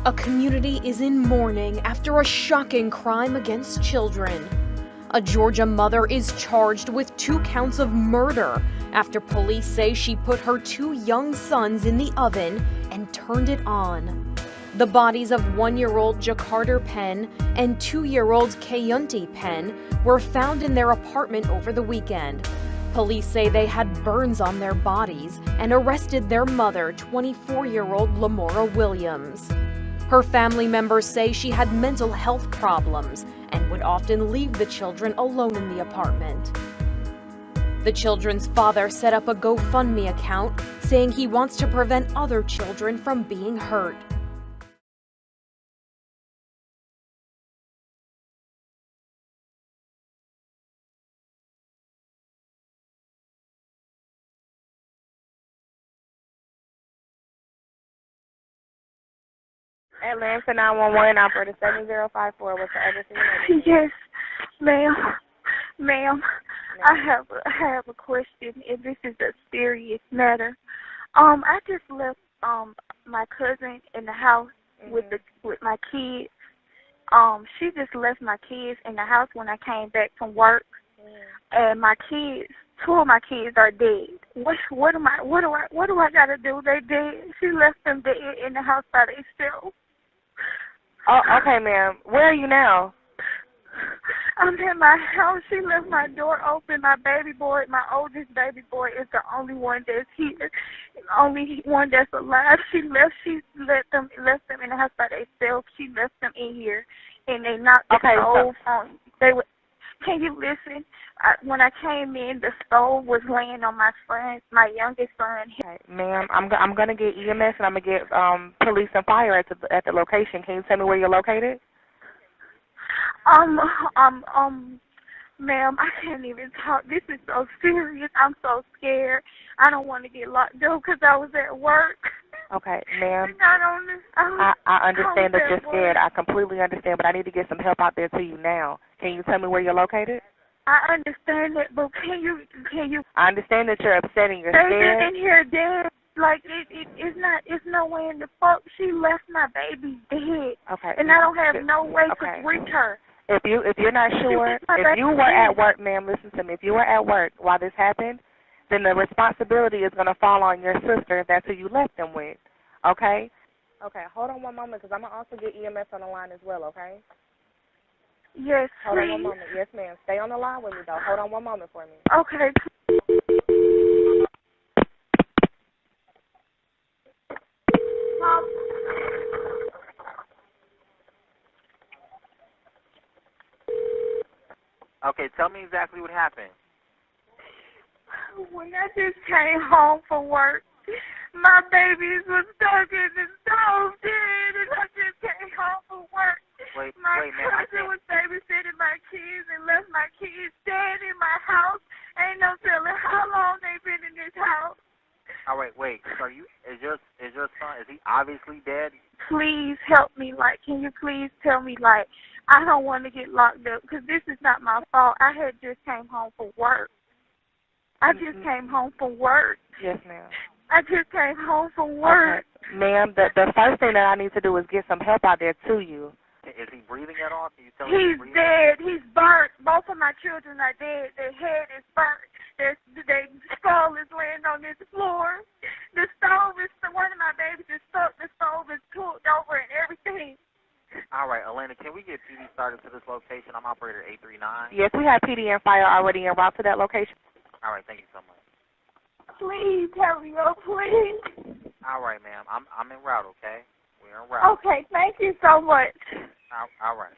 A community is in mourning after a shocking crime against children. A Georgia mother is charged with 2 counts of murder after police say she put her 2 young sons in the oven and turned it on. The bodies of 1-year-old Jacarter Penn and 2-year-old Kayunti Penn were found in their apartment over the weekend. Police say they had burns on their bodies and arrested their mother, 24-year-old Lamora Williams. Her family members say she had mental health problems and would often leave the children alone in the apartment. The children's father set up a GoFundMe account saying he wants to prevent other children from being hurt. Atlanta 911, operator 7054. What's the address of your name? Yes, ma'am. Ma'am, I have a question, and this is a serious matter. I just left my cousin in the house with my kids. She just left my kids in the house when I came back from work, and my kids, 2 of my kids are dead. What do I gotta do? They dead. She left them dead in the house by themselves. Oh, okay, ma'am. Where are you now? I'm in my house. She left my door open. My baby boy, my oldest baby boy, is the only one that's here, only one that's alive. She left them in the house by themselves. She left them in here, and they knocked the stove on. Can you listen? When I came in, the stove was laying on my youngest son. Okay, ma'am, I'm gonna get EMS and I'm gonna get police and fire at the location. Can you tell me where you're located? Ma'am, I can't even talk. This is so serious. I'm so scared. I don't want to get locked up because I was at work. Okay, ma'am. I understand that you're scared. I completely understand, but I need to get some help out there to you now. Can you tell me where you're located? I understand that, but can you? I understand that you're upset and you're scared. They're in here dead. Like it's no way in the fuck. She left my baby dead. Okay. And I don't have no way to reach her. If you're not sure, if you were at work, ma'am, listen to me. If you were at work while this happened, then the responsibility is going to fall on your sister. That's who you left them with. Okay? Okay, hold on one moment because I'm going to also get EMS on the line as well, okay? Yes, Hold please. on one moment. Yes, ma'am. Stay on the line with me, though. Hold on one moment for me. Okay. Okay, tell me exactly what happened. When I just came home from work, my babies was stuck in the stove dead, and I just came home from work. My cousin was babysitting my kids and left my kids dead in my house. Ain't no telling how long they've been in this house. All right, wait. So is your son, is he obviously dead? Please help me. Like, can you please tell me, like, I don't want to get locked up because this is not my fault. I had just came home from work. I just came home from work. Yes, ma'am. I just came home from work. Okay. Ma'am, the first thing that I need to do is get some help out there to you. Is he breathing at all? Can you tell me he's dead. He's burnt. Both of my children are dead. Their head is burnt. Their skull is laying on this floor. The stove is, one of my babies is stuck. The stove is pulled over and everything. All right, Elena, can we get PD started to this location? I'm operator 839. Yes, we have PD and fire already en route to that location. All right, thank you so much. Please hurry up, please. All right, ma'am. I'm en route, okay? We're en route. Okay, thank you so much. All right.